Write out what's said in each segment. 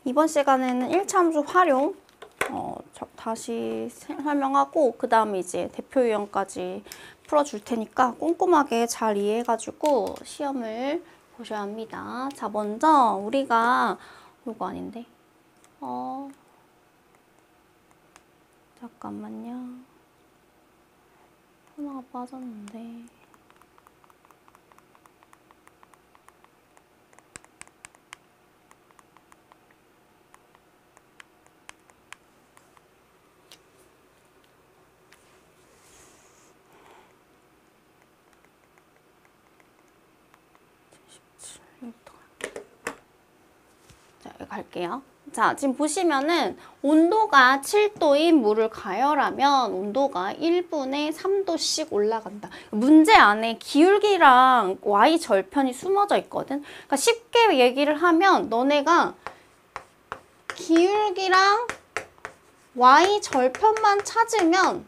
이번 시간에는 1차 함수 활용 다시 설명하고 그 다음에 이제 대표 유형까지 풀어줄 테니까 꼼꼼하게 잘 이해해가지고 시험을 보셔야 합니다. 자, 먼저 우리가 이거 아닌데 잠깐만요. 하나가 빠졌는데 자, 여기 갈게요. 자, 지금 보시면은 온도가 7도인 물을 가열하면 온도가 1분에 3도씩 올라간다. 문제 안에 기울기랑 y 절편이 숨어져 있거든. 그러니까 쉽게 얘기를 하면 너네가 기울기랑 y 절편만 찾으면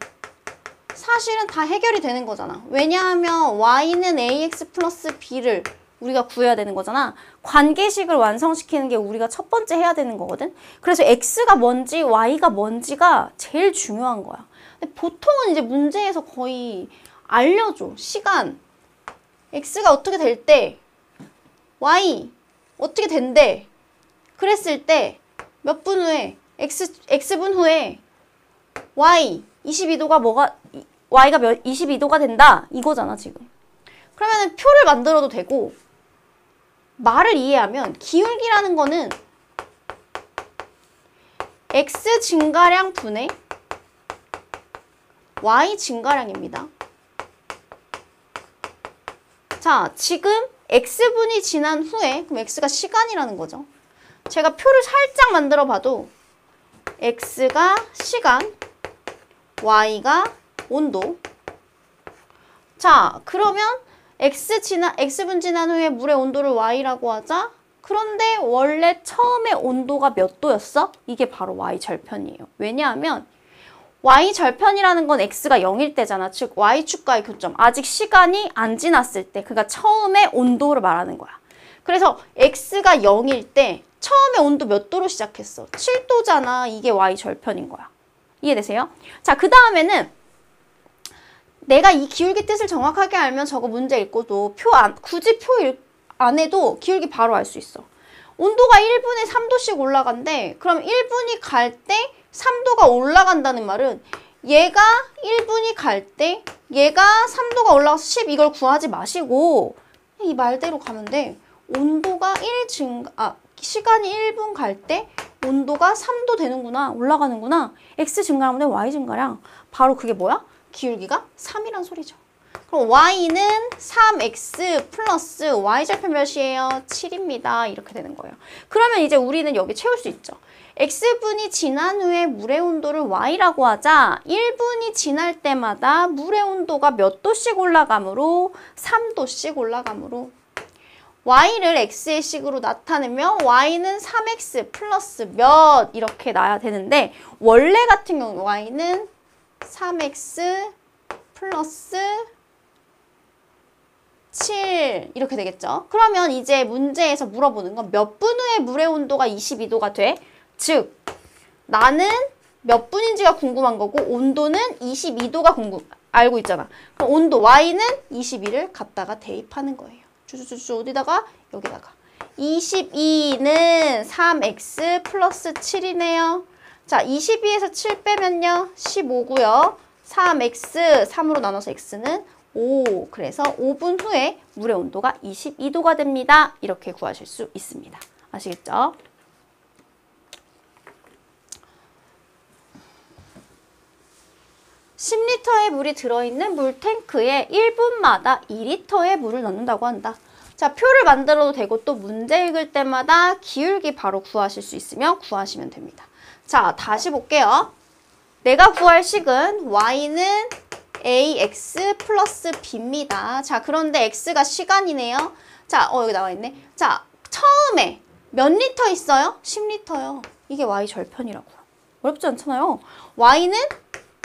사실은 다 해결이 되는 거잖아. 왜냐하면 y는 ax 플러스 b를 우리가 구해야 되는 거잖아. 관계식을 완성시키는 게 우리가 첫 번째 해야 되는 거거든. 그래서 x가 뭔지 y가 뭔지가 제일 중요한 거야. 근데 보통은 이제 문제에서 거의 알려줘. 시간 x가 어떻게 될 때 y 어떻게 된대. 그랬을 때 몇 분 후에 x분 후에 y 22도가 뭐가 y가 22도가 된다 이거잖아 지금. 그러면은 표를 만들어도 되고 말을 이해하면 기울기라는 거는 x 증가량 분의 y 증가량입니다. 자, 지금 x분이 지난 후에 그럼 x가 시간이라는 거죠. 제가 표를 살짝 만들어 봐도 x가 시간, y가 온도. 자, 그러면 x분 지난 후에 물의 온도를 y라고 하자. 그런데 원래 처음에 온도가 몇 도였어? 이게 바로 y절편이에요. 왜냐하면 y절편이라는 건 x가 0일 때잖아. 즉 y축과의 교점. 아직 시간이 안 지났을 때. 그러니까 처음에 온도를 말하는 거야. 그래서 x가 0일 때 처음에 온도 몇 도로 시작했어? 7도잖아. 이게 y절편인 거야. 이해되세요? 자, 그 다음에는 내가 이 기울기 뜻을 정확하게 알면 저거 문제 읽고도 굳이 표 안 해도 기울기 바로 알 수 있어. 온도가 1분에 3도씩 올라간대. 그럼 1분이 갈 때 3도가 올라간다는 말은 얘가 1분이 갈 때 얘가 3도가 올라가서 10 이걸 구하지 마시고 이 말대로 가면 돼. 온도가 시간이 1분 갈 때 온도가 3도 되는구나. 올라가는구나. x 증가량분의 y 증가량. 바로 그게 뭐야? 기울기가 3이란 소리죠. 그럼 y는 3x 플러스 y절편 몇이에요? 7입니다. 이렇게 되는 거예요. 그러면 이제 우리는 여기 채울 수 있죠. x분이 지난 후에 물의 온도를 y라고 하자 1분이 지날 때마다 물의 온도가 몇 도씩 올라가므로 3도씩 올라가므로 y를 x의 식으로 나타내면 y는 3x 플러스 몇 이렇게 나야 되는데 원래 같은 경우 y는 3x 플러스 7 이렇게 되겠죠. 그러면 이제 문제에서 물어보는 건 몇 분 후에 물의 온도가 22도가 돼? 즉 나는 몇 분인지가 궁금한 거고 온도는 22도가 알고 있잖아. 그럼 온도 y는 22를 갖다가 대입하는 거예요. 주주주주 어디다가? 여기다가 22는 3x 플러스 7이네요. 자, 22에서 7 빼면요. 15고요. 3x, 3으로 나눠서 x는 5. 그래서 5분 후에 물의 온도가 22도가 됩니다. 이렇게 구하실 수 있습니다. 아시겠죠? (10리터의) 물이 들어있는 물탱크에 1분마다 2리터의 물을 넣는다고 한다. 자, 표를 만들어도 되고 또 문제 읽을 때마다 기울기 바로 구하실 수 있으면 구하시면 됩니다. 자, 다시 볼게요. 내가 구할 식은 y는 ax 플러스 b입니다. 자, 그런데 x가 시간이네요. 자, 여기 나와 있네. 자, 처음에 몇 리터 있어요? 10리터요. 이게 y절편이라고. 어렵지 않잖아요. y는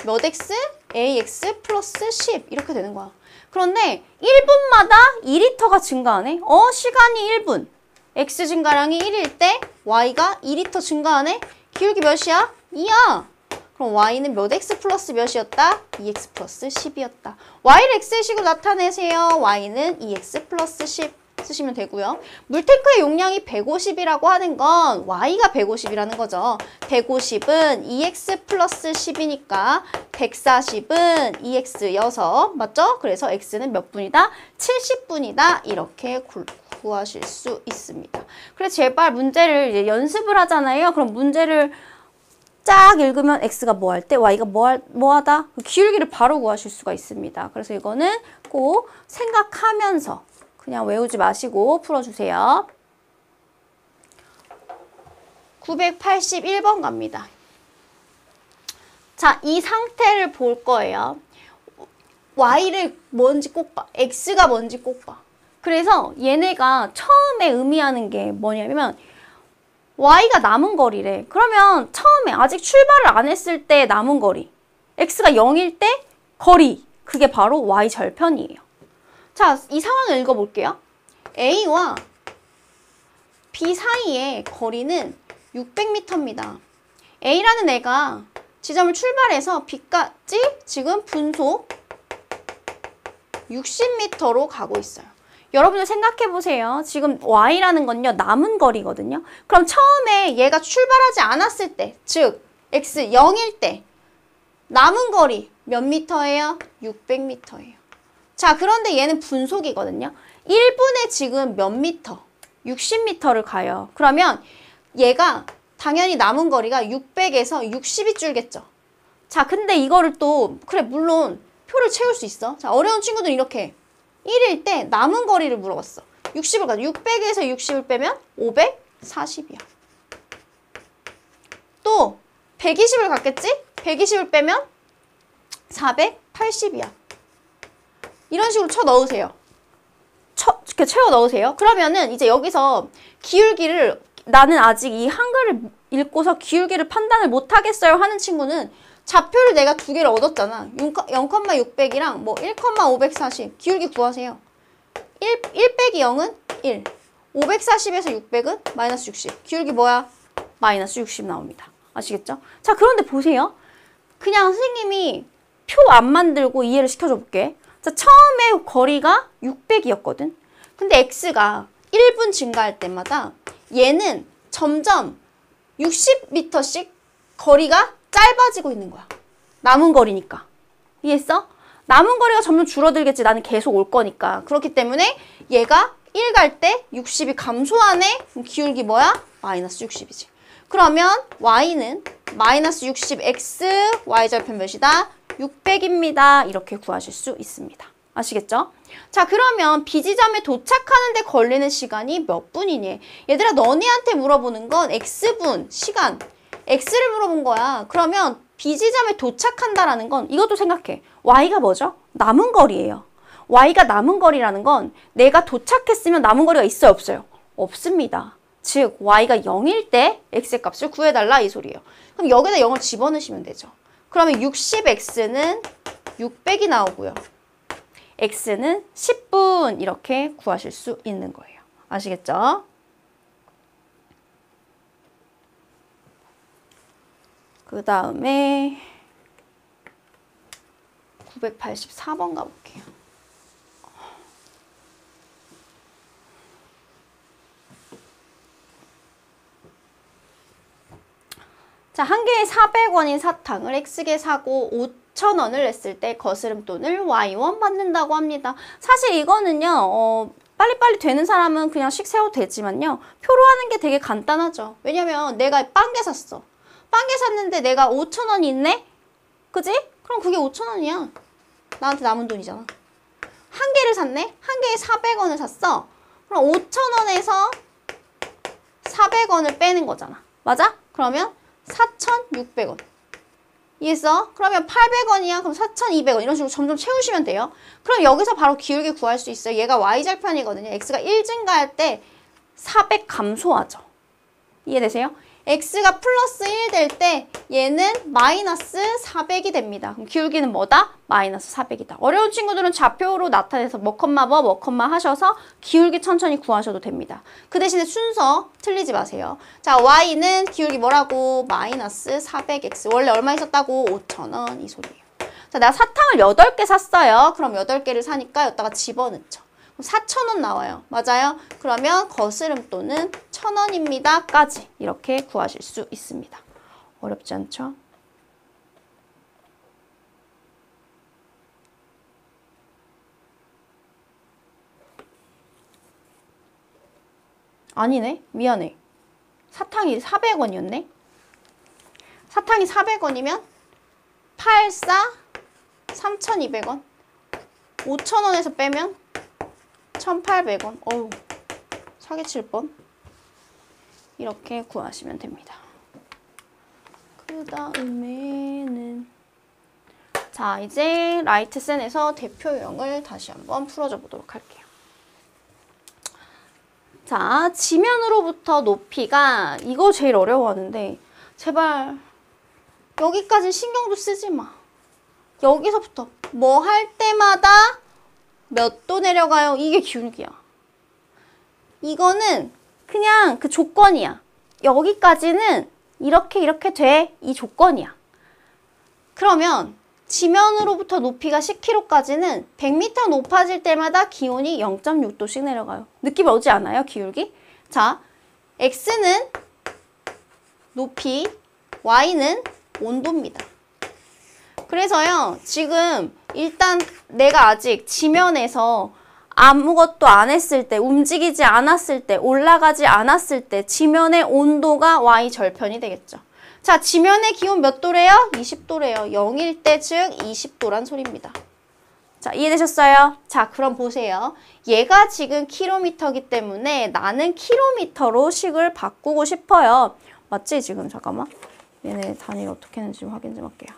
몇 x? ax 플러스 10 이렇게 되는 거야. 그런데 1분마다 2리터가 증가하네. 시간이 1분. x 증가량이 1일 때 y가 2리터 증가하네? 기울기 몇이야? 2야. 그럼 y는 몇 x 플러스 몇이었다? 2x 플러스 10이었다. y를 x의 식으로 나타내세요. y는 2x 플러스 10 쓰시면 되고요. 물탱크의 용량이 150이라고 하는 건 y가 150이라는 거죠. 150은 2x 플러스 10이니까 140은 2x6 맞죠? 그래서 x는 몇 분이다? 70분이다. 이렇게 구하실 수 있습니다. 그래서 제발 문제를 이제 연습을 하잖아요. 그럼 문제를 쫙 읽으면 x가 뭐 할 때 y가 뭐 하다? 그 기울기를 바로 구하실 수가 있습니다. 그래서 이거는 꼭 생각하면서 그냥 외우지 마시고 풀어주세요. 981번 갑니다. 자, 이 상태를 볼 거예요. y를 뭔지 꼭 봐. x가 뭔지 꼭 봐. 그래서 얘네가 처음에 의미하는 게 뭐냐면 y가 남은 거리래. 그러면 처음에 아직 출발을 안 했을 때 남은 거리. x가 0일 때 거리. 그게 바로 y 절편이에요. 자, 이 상황을 읽어볼게요. A와 B 사이의 거리는 600m입니다. A라는 애가 지점을 출발해서 B까지 지금 분속 60m로 가고 있어요. 여러분들 생각해보세요. 지금 Y라는 건요, 남은 거리거든요. 그럼 처음에 얘가 출발하지 않았을 때, 즉 X 0일 때 남은 거리 몇 미터예요? 600m예요. 자, 그런데 얘는 분속이거든요. 1분에 지금 몇 미터? 60m를 가요. 그러면 얘가 당연히 남은 거리가 600에서 60이 줄겠죠. 자, 근데 이거를 또 그래 물론 표를 채울 수 있어. 자, 어려운 친구들은 이렇게 1일 때 남은 거리를 물어봤어. 60을 가져. 600에서 60을 빼면 540이야. 또 120을 갔겠지? 120을 빼면 480이야. 이런 식으로 쳐 넣으세요. 이렇게 채워 넣으세요. 그러면은 이제 여기서 기울기를 나는 아직 이 한글을 읽고서 기울기를 판단을 못 하겠어요 하는 친구는 좌표를 내가 두 개를 얻었잖아. 0,600이랑 뭐 1,540 기울기 구하세요. 1 빼기 0은 1. 540에서 600은 마이너스 60. 기울기 뭐야? 마이너스 60 나옵니다. 아시겠죠? 자, 그런데 보세요. 그냥 선생님이 표 안 만들고 이해를 시켜줘 볼게. 자, 처음에 거리가 600이었거든. 근데 x가 1분 증가할 때마다 얘는 점점 60m씩 거리가 짧아지고 있는 거야. 남은 거리니까. 이해했어? 남은 거리가 점점 줄어들겠지. 나는 계속 올 거니까. 그렇기 때문에 얘가 1 갈 때 60이 감소하네? 그럼 기울기 뭐야? 마이너스 60이지. 그러면 y는 마이너스 60x, y절편 몇이다? 600입니다. 이렇게 구하실 수 있습니다. 아시겠죠? 자, 그러면 B지점에 도착하는데 걸리는 시간이 몇 분이니? 얘들아, 너네한테 물어보는 건 x분, 시간. x를 물어본 거야. 그러면 B지점에 도착한다라는 건 이것도 생각해. y가 뭐죠? 남은 거리예요. y가 남은 거리라는 건 내가 도착했으면 남은 거리가 있어요, 없어요? 없습니다. 즉, y가 0일 때 x의 값을 구해달라 이 소리예요. 그럼 여기다 0을 집어넣으시면 되죠. 그러면 60x는 600이 나오고요. x는 10분 이렇게 구하실 수 있는 거예요. 아시겠죠? 그 다음에 984번 가볼게요. 자, 한 개에 400원인 사탕을 X개 사고 5,000원을 냈을 때 거스름돈을 Y원 받는다고 합니다. 사실 이거는요, 빨리빨리 되는 사람은 그냥 식 세워도 되지만요, 표로 하는 게 되게 간단하죠. 왜냐면 내가 빵개 샀어. 빵개 샀는데 내가 5,000원이 있네? 그지? 그럼 그게 5,000원이야. 나한테 남은 돈이잖아. 한 개를 샀네? 한 개에 400원을 샀어. 그럼 5,000원에서 400원을 빼는 거잖아. 맞아? 그러면 4,600원. 이해했어? 그러면 800원이야. 그럼 4,200원. 이런 식으로 점점 채우시면 돼요. 그럼 여기서 바로 기울기 구할 수 있어요. 얘가 y절편이거든요. x가 1 증가할 때 400 감소하죠. 이해되세요? x가 플러스 1 될 때 얘는 마이너스 400이 됩니다. 그럼 기울기는 뭐다? 마이너스 400이다. 어려운 친구들은 좌표로 나타내서 뭐 컴마 하셔서 기울기 천천히 구하셔도 됩니다. 그 대신에 순서 틀리지 마세요. 자, y는 기울기 뭐라고? 마이너스 400x. 원래 얼마 있었다고? 5,000원 이 소리예요. 자, 내가 사탕을 8개 샀어요. 그럼 8개를 사니까 여기다가 집어넣죠. 4,000원 나와요. 맞아요? 그러면 거스름돈은 1,000원입니다. 까지 이렇게 구하실 수 있습니다. 어렵지 않죠? 아니네. 미안해. 사탕이 400원이었네. 사탕이 400원이면 8, 4, 3,200원. 5,000원에서 빼면 1,800원. 어우, 사기칠 뻔. 이렇게 구하시면 됩니다. 그 다음에는 자, 이제 라이트센에서 대표형을 다시 한번 풀어줘 보도록 할게요. 자, 지면으로부터 높이가 이거 제일 어려워하는데 제발 여기까지 신경도 쓰지 마. 여기서부터 뭐 할 때마다 몇 도 내려가요? 이게 기울기야. 이거는 그냥 그 조건이야. 여기까지는 이렇게 돼. 이 조건이야. 그러면 지면으로부터 높이가 10km까지는 100m 높아질 때마다 기온이 0.6도씩 내려가요. 느낌 오지 않아요? 기울기? 자, x는 높이, y는 온도입니다. 그래서요, 지금 일단 내가 아직 지면에서 아무것도 안 했을 때, 움직이지 않았을 때, 올라가지 않았을 때 지면의 온도가 y 절편이 되겠죠. 자, 지면의 기온 몇 도래요? 20도래요. 0일 때 즉 20도란 소리입니다. 자, 이해되셨어요? 자, 그럼 보세요. 얘가 지금 킬로미터이기 때문에 나는 킬로미터로 식을 바꾸고 싶어요. 맞지? 지금 잠깐만. 얘네 단위를 어떻게 했는지 확인 좀 할게요.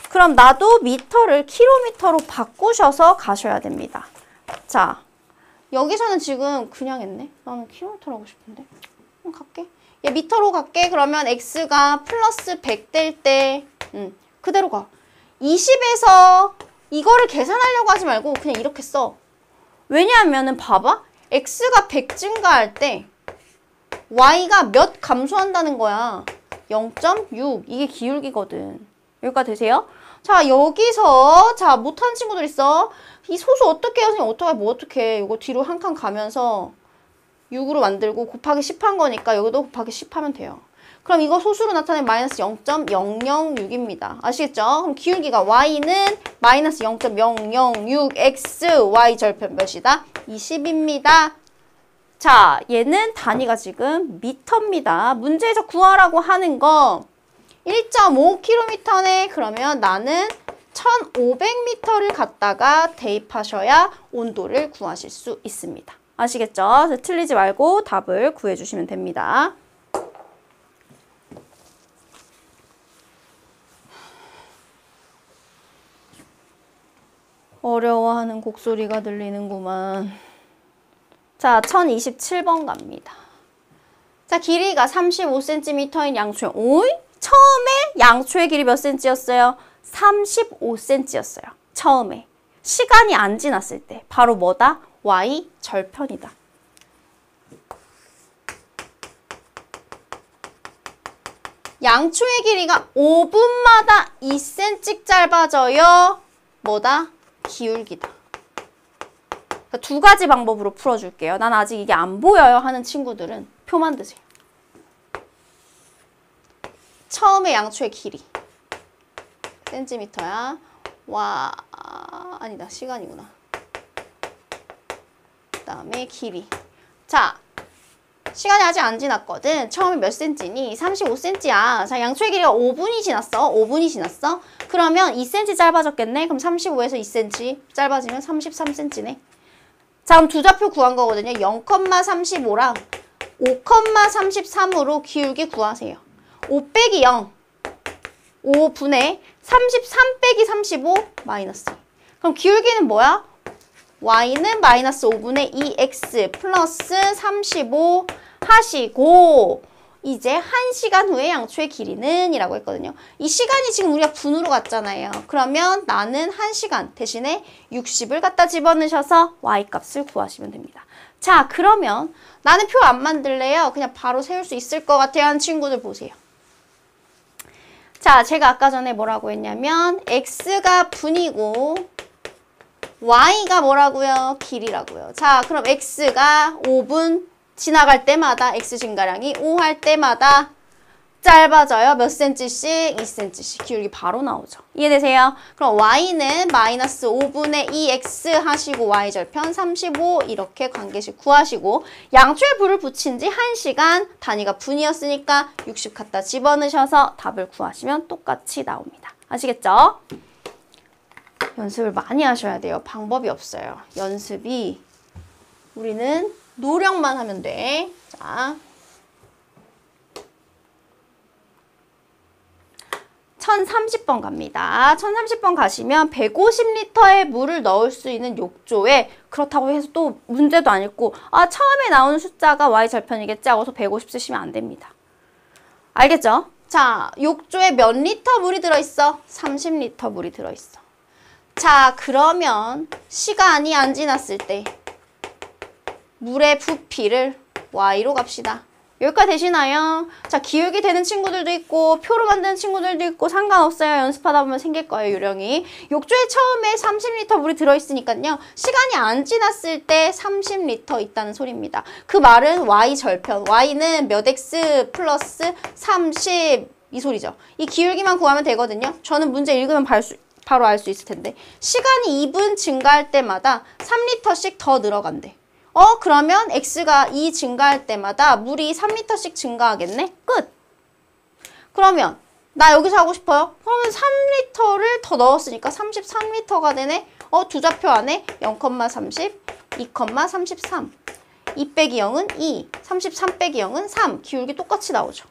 그럼 나도 미터를 킬로미터로 바꾸셔서 가셔야 됩니다. 자, 여기서는 지금 그냥 했네. 나는 킬로미터로 하고 싶은데. 갈게. 얘 미터로 갈게. 그러면 x가 플러스 100 될 때 그대로 가. 20에서 이거를 계산하려고 하지 말고 그냥 이렇게 써. 왜냐하면은 봐봐. x가 100 증가할 때 y가 몇 감소한다는 거야. 0.6. 이게 기울기거든. 여기까지 되세요? 자, 여기서 자 못하는 친구들 있어. 이 소수 어떻게 해요? 선생님 어떡해? 뭐 어떡해. 이거 뒤로 한 칸 가면서 6으로 만들고 곱하기 10 한 거니까 여기도 곱하기 10 하면 돼요. 그럼 이거 소수로 나타낸 마이너스 0.006입니다. 아시겠죠? 그럼 기울기가 y는 마이너스 0.006x y 절편 몇이다? 20입니다. 자, 얘는 단위가 지금 미터입니다. 문제에서 구하라고 하는 거 1.5km네. 그러면 나는 1500m를 갖다가 대입하셔야 온도를 구하실 수 있습니다. 아시겠죠? 틀리지 말고 답을 구해주시면 됩니다. 어려워하는 곡소리가 들리는구만. 자, 1027번 갑니다. 자, 길이가 35cm인 양초의 오이? 처음에 양초의 길이 몇 cm였어요? 35cm였어요. 처음에. 시간이 안 지났을 때. 바로 뭐다? y 절편이다. 양초의 길이가 5분마다 2cm 짧아져요. 뭐다? 기울기다. 그러니까 두 가지 방법으로 풀어줄게요. 난 아직 이게 안 보여요 하는 친구들은 표 만드세요. 처음에 양초의 길이. 센티미터야. 와, 아니다. 시간이구나. 그 다음에 길이. 자, 시간이 아직 안 지났거든. 처음에 몇 cm니? 35cm야. 자, 양초의 길이가 5분이 지났어. 5분이 지났어. 그러면 2cm 짧아졌겠네. 그럼 35에서 2cm 짧아지면 33cm네. 자, 그럼 두 좌표 구한 거거든요. 0,35랑 5,33으로 기울기 구하세요. 5 빼기 0. 5분의 33 빼기 35 마이너스. 그럼 기울기는 뭐야? y는 마이너스 5분의 2x 플러스 35 하시고 이제 1시간 후에 양초의 길이는 이라고 했거든요. 이 시간이 지금 우리가 분으로 갔잖아요. 그러면 나는 1시간 대신에 60을 갖다 집어넣으셔서 y값을 구하시면 됩니다. 자, 그러면 나는 표 안 만들래요. 그냥 바로 세울 수 있을 것 같아요 하는 친구들 보세요. 자, 제가 아까 전에 뭐라고 했냐면 x가 분이고 y가 뭐라고요? 길이라고요. 자, 그럼 x가 5분 지나갈 때마다 x 증가량이 5 할 때마다 짧아져요. 몇 cm씩? 2cm씩. 기울기 바로 나오죠. 이해되세요? 그럼 y는 마이너스 5분의 2x 하시고 y절편 35 이렇게 관계식 구하시고 양초에 불을 붙인 지 1시간 단위가 분이었으니까 60 갖다 집어넣으셔서 답을 구하시면 똑같이 나옵니다. 아시겠죠? 연습을 많이 하셔야 돼요. 방법이 없어요. 연습이 우리는 노력만 하면 돼. 자, 1030번 갑니다. 1030번 가시면 150리터의 물을 넣을 수 있는 욕조에 그렇다고 해서 또 문제도 안 읽고 처음에 나오는 숫자가 y절편이겠지 하고서 150 쓰시면 안 됩니다. 알겠죠? 자, 욕조에 몇 리터 물이 들어있어? 30리터 물이 들어있어. 자, 그러면 시간이 안 지났을 때 물의 부피를 y로 갑시다. 여기까지 되시나요? 자, 기울기 되는 친구들도 있고 표로 만드는 친구들도 있고 상관없어요. 연습하다 보면 생길 거예요, 요령이. 욕조에 처음에 30리터 물이 들어있으니까요. 시간이 안 지났을 때 30리터 있다는 소리입니다. 그 말은 y절편. y는 몇 x 플러스 30 이 소리죠. 이 기울기만 구하면 되거든요. 저는 문제 읽으면 바로 알 수 있을 텐데. 시간이 2분 증가할 때마다 3리터씩 더 늘어간대. 그러면 x가 2 증가할 때마다 물이 3리터씩 증가하겠네? 끝! 그러면 나 여기서 하고 싶어요? 그러면 3리터를 더 넣었으니까 33리터가 되네? 두 좌표 안에 0,30, 2,33. 2 빼기 0은 2, 33 빼기 0은 3. 기울기 똑같이 나오죠.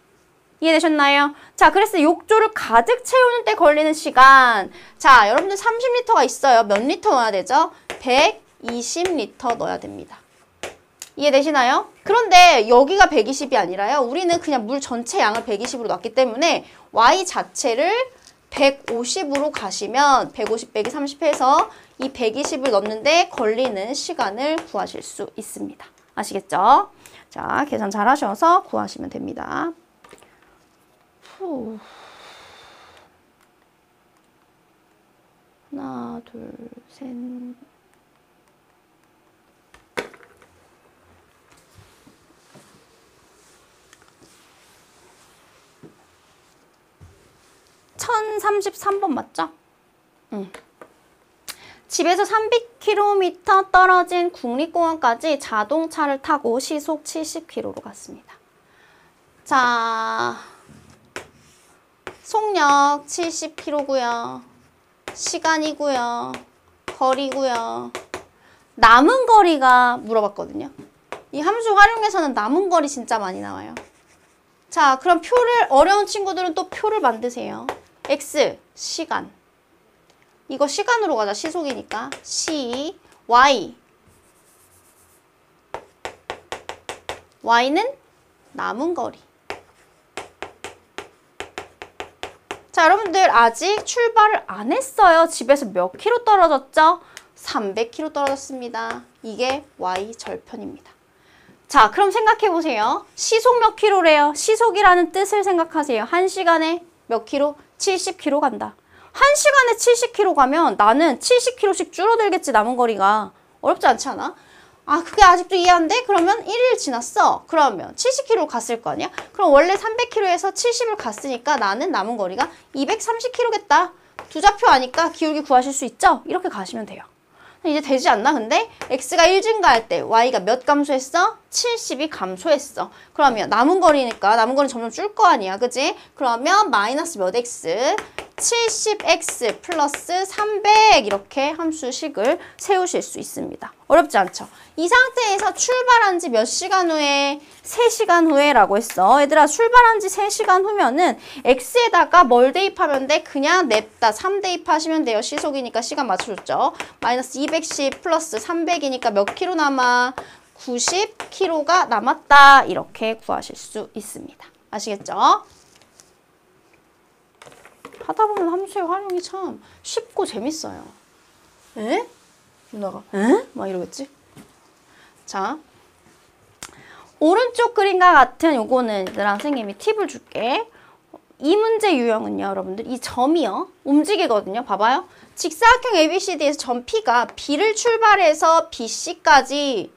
이해되셨나요? 자, 그래서 욕조를 가득 채우는 때 걸리는 시간. 자, 여러분들 30리터가 있어요. 몇 리터 넣어야 되죠? 120리터 넣어야 됩니다. 이해되시나요? 그런데 여기가 120이 아니라요. 우리는 그냥 물 전체 양을 120으로 놨기 때문에 y 자체를 150으로 가시면 150 빼기 30 해서 이 120을 넣는데 걸리는 시간을 구하실 수 있습니다. 아시겠죠? 자, 계산 잘 하셔서 구하시면 됩니다. 하나, 둘, 셋. (1033번) 맞죠? 집에서 300km 떨어진 국립공원까지 자동차를 타고 시속 70km로 갔습니다. 자, 속력 70km고요. 시간이고요. 거리고요. 남은 거리가 물어봤거든요. 이 함수 활용해서는 남은 거리 진짜 많이 나와요. 자, 그럼 표를 어려운 친구들은 또 표를 만드세요. x, 시간. 이거 시간으로 가자. 시속이니까. 시, y. y는 남은 거리. 자, 여러분들 아직 출발을 안 했어요. 집에서 몇 킬로 떨어졌죠? 300km 떨어졌습니다. 이게 y절편입니다. 자, 그럼 생각해보세요. 시속 몇 킬로래요? 시속이라는 뜻을 생각하세요. 1시간에 몇 킬로? 70킬로 간다. 1시간에 70킬로 가면 나는 70킬로씩 줄어들겠지, 남은 거리가. 어렵지 않지 않아? 그게 아직도 이해 안 돼? 그러면 1일 지났어. 그러면 70킬로 갔을 거 아니야? 그럼 원래 300킬로에서 70을 갔으니까 나는 남은 거리가 230킬로겠다. 두 좌표 아니까 기울기 구하실 수 있죠? 이렇게 가시면 돼요. 이제 되지 않나? 근데 x가 1 증가할 때 y가 몇 감소했어? 70이 감소했어. 그러면 남은 거리니까 남은 거리는 점점 줄 거 아니야. 그지? 그러면 마이너스 몇 x? 70x 플러스 300 이렇게 함수식을 세우실 수 있습니다. 어렵지 않죠? 이 상태에서 출발한 지 몇 시간 후에? 3시간 후에 라고 했어. 얘들아, 출발한 지 3시간 후면은 x에다가 뭘 대입하면 돼? 그냥 냅다 3 대입하시면 돼요. 시속이니까 시간 맞춰줬죠. 마이너스 210 플러스 300이니까 몇 킬로 남아? 90km가 남았다. 이렇게 구하실 수 있습니다. 아시겠죠? 하다 보면 함수의 활용이 참 쉽고 재밌어요. 에? 누나가 에? 막 이러겠지? 자, 오른쪽 그림과 같은 요거는 얘들아 선생님이 팁을 줄게. 이 문제 유형은요, 여러분들 이 점이요 움직이거든요. 봐봐요. 직사각형 ABCD에서 점 P가 B를 출발해서 BC까지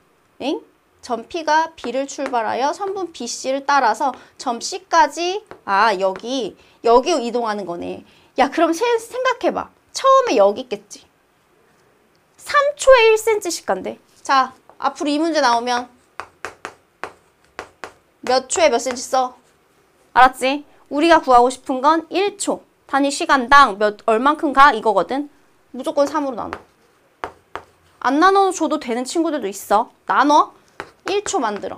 점 P가 B를 출발하여 선분 BC를 따라서 점 C까지 여기 이동하는 거네. 야, 그럼 생각해봐. 처음에 여기 있겠지. 3초에 1cm씩 간대. 자, 앞으로 이 문제 나오면 몇 초에 몇 cm 써? 알았지? 우리가 구하고 싶은 건 1초. 단위 시간당 얼만큼 가? 이거거든. 무조건 3으로 나눠. 안 나눠줘도 되는 친구들도 있어. 나눠. 1초 만들어.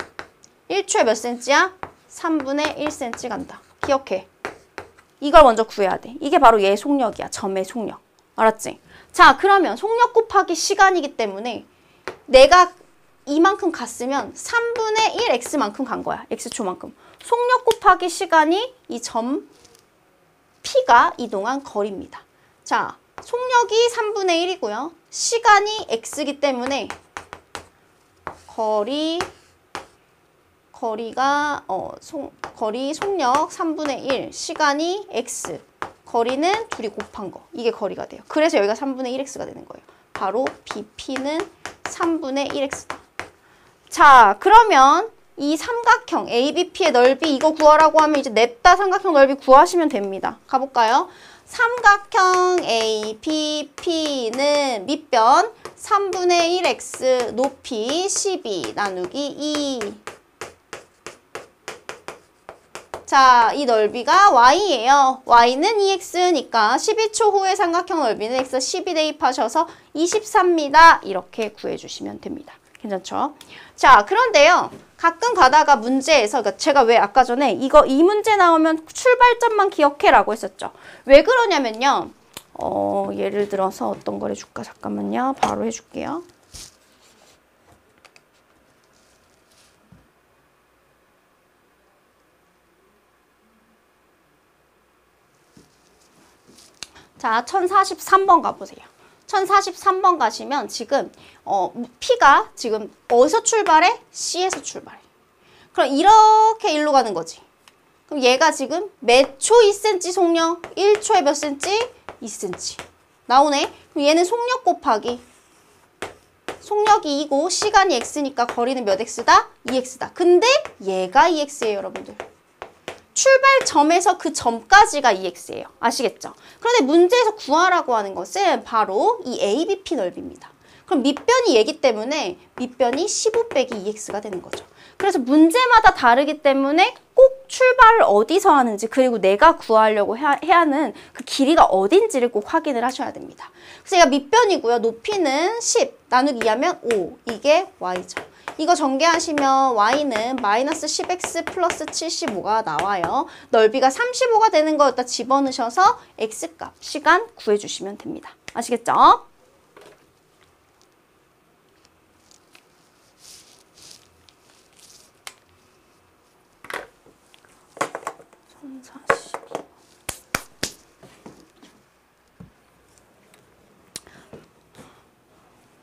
1초에 몇 cm야? 3분의 1cm 간다. 기억해. 이걸 먼저 구해야 돼. 이게 바로 얘의 속력이야. 점의 속력. 알았지? 자, 그러면 속력 곱하기 시간이기 때문에 내가 이만큼 갔으면 3분의 1 x만큼 간 거야. x초만큼. 속력 곱하기 시간이 이 점 P가 이동한 거리입니다. 자, 속력이 3분의 1이고요. 시간이 x이기 때문에 거리 속력 3분의 1, 시간이 x, 거리는 둘이 곱한 거. 이게 거리가 돼요. 그래서 여기가 3분의 1x가 되는 거예요. 바로 BP는 3분의 1x다. 자, 그러면 이 삼각형 ABP의 넓이 이거 구하라고 하면 이제 냅다 삼각형 넓이 구하시면 됩니다. 가볼까요? 삼각형 ABP는 밑변 3분의 1x 높이 12 나누기 2. 자, 이 넓이가 y예요. y는 2x니까 12초 후에 삼각형 넓이는 x 12 대입하셔서 24입니다. 이렇게 구해주시면 됩니다. 괜찮죠? 자, 그런데요. 가끔 가다가 문제에서, 그러니까 제가 왜 아까 전에 이 문제 나오면 출발점만 기억해라고 했었죠. 왜 그러냐면요. 예를 들어서 어떤 걸 해줄까? 잠깐만요. 바로 해줄게요. 자, 1043번 가보세요. 1043번 가시면 지금 P가 지금 어디서 출발해? C에서 출발해. 그럼 이렇게 일로 가는 거지. 그럼 얘가 지금 몇 초 2cm 속력? 1초에 몇 cm? 2cm. 나오네. 그럼 얘는 속력 곱하기. 속력이 2고 시간이 x니까 거리는 몇 x다? 2x다. 근데 얘가 2x예요, 여러분들. 출발점에서 그 점까지가 2x예요. 아시겠죠? 그런데 문제에서 구하라고 하는 것은 바로 이 ABP 넓이입니다. 그럼 밑변이 얘기 때문에 밑변이 15 빼기 2x가 되는 거죠. 그래서 문제마다 다르기 때문에 꼭 출발을 어디서 하는지 그리고 내가 구하려고 해야 하는 그 길이가 어딘지를 꼭 확인을 하셔야 됩니다. 그래서 얘가 밑변이고요. 높이는 10 나누기 2하면 5. 이게 y죠. 이거 전개하시면 y는 마이너스 10x 플러스 75가 나와요. 넓이가 35가 되는 거 여기다 집어넣으셔서 x값, 시간 구해주시면 됩니다. 아시겠죠?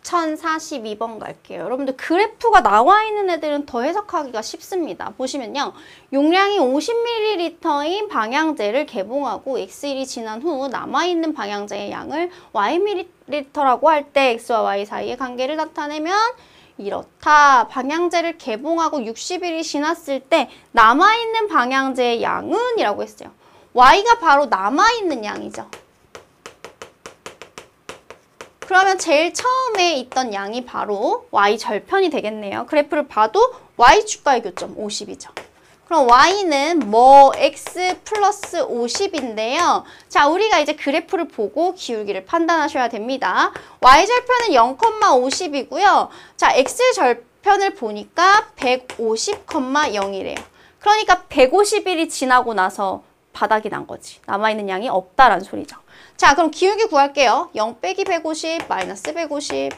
(1042번) 갈게요. 여러분들 그래프가 나와 있는 애들은 더 해석하기가 쉽습니다. 보시면요. 용량이 50ml인 방향제를 개봉하고 X일이 지난 후 남아있는 방향제의 양을 Yml라고 할 때 X와 Y 사이의 관계를 나타내면 이렇다. 방향제를 개봉하고 60일이 지났을 때 남아있는 방향제의 양은 이라고 했어요. Y가 바로 남아있는 양이죠. 그러면 제일 처음에 있던 양이 바로 y 절편이 되겠네요. 그래프를 봐도 y축과의 교점 50이죠. 그럼 y는 뭐 x 플러스 50인데요. 자, 우리가 이제 그래프를 보고 기울기를 판단하셔야 됩니다. y절편은 0,50이고요. 자, x절편을 보니까 150,0이래요. 그러니까 150일이 지나고 나서 바닥이 난 거지. 남아있는 양이 없다라는 소리죠. 자, 그럼 기울기 구할게요. 0 빼기 150 마이너스 150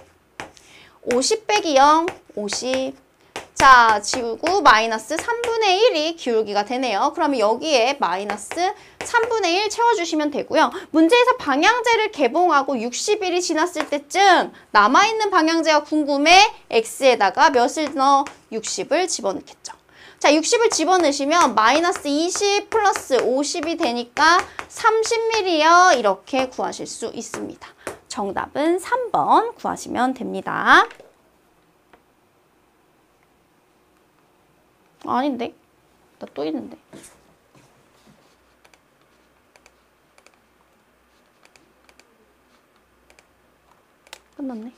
50 빼기 0 50. 자, 지우고 마이너스 3분의 1이 기울기가 되네요. 그러면 여기에 마이너스 3분의 1 채워주시면 되고요. 문제에서 방향제를 개봉하고 60일이 지났을 때쯤 남아있는 방향제가 궁금해 x에다가 몇을 넣어? 60을 집어넣겠죠. 자, 60을 집어넣으시면 마이너스 20 플러스 50이 되니까 30mm요. 이렇게 구하실 수 있습니다. 정답은 3번 구하시면 됩니다. 아닌데? 나 또 있는데. 끝났네.